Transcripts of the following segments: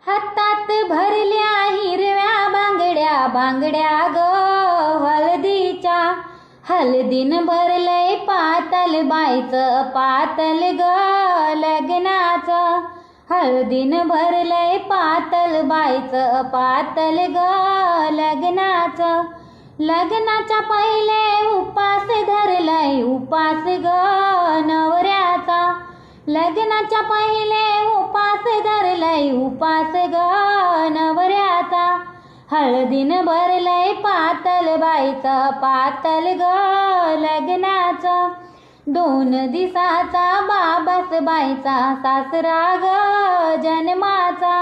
हातात भरल्या हिरव्या बांगड्या बांगड्या ग हळदीच्या, हळदीन भरलंय पातल बाईचं पातल ग लग्नाचं, हळदीन भरलंय पातल बाईचं पातल ग लग्नाचं. लग्नाच्या पहिले उपास धरलाय उपास ग नवऱ्याचा, लग्नाच्या पहिले उपास धरलाय उपास ग नवऱ्याचा, हळदीन भरलंय पातल बाईचं पातल ग लग्नाचं. 2 दिवसाचा बाबास बाईचा सासरा ग जन्माचा,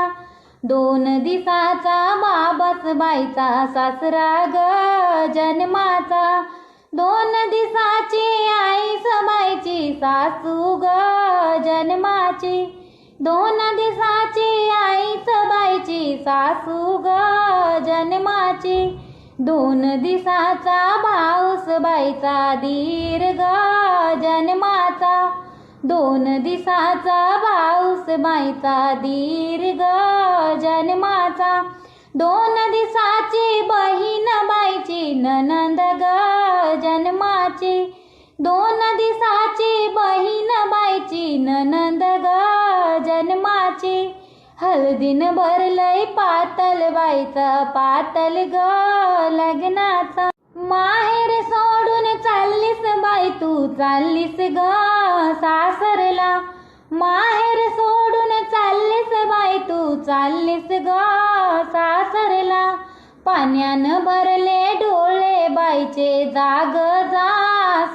2 दिवसाचा बाबास बाईचा सासरा ग जन्माचा, 2 दिवसाची आईस बाईची सासू ग जन्माची, 2 दिवसाची आईस बाईची सासू ग जन्माची, 2 दिवसाचा भाऊस बाईचा दीर ग जन्माचा, 2 दिवसाचा भाऊस बाईचा दीर ग जन्माचा, 2 दिवसाची बहीण बाईची ननंद ग जन्माची, 2 दिवसाची बहीण बाईची ननंद ग जन्माची, हळदीन भरलंय पातल बाईचं पातल ग लग्नाचं. माहेर सोडून चाललीस बाई तू चाललीस ग सासरला, माहेर सोडून चाललीस बाई तू चाललीस ग सासरला, पाण्यानं भरले डोळे बाईचे जाग जा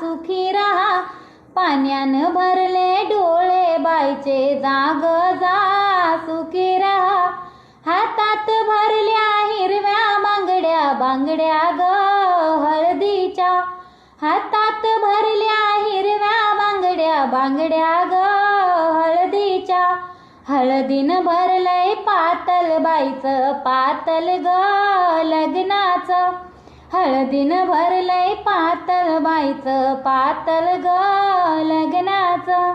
सुखी राहा, पाण्यानं भरले डोळे बाईचे जाग जा सुखी राहा, हातात भरल्या हिरव्या बांगड्या बांगड्या ग हळदीच्या, हातात भरल्या हिरव्या बांगड्या बांगड्या ग हळदीच्या, हळदीन भरलंय पातल बाईचं पातल ग लग्नाचं, हळदीन भरलंय पातल बाईचं पातल ग लग्नाचं.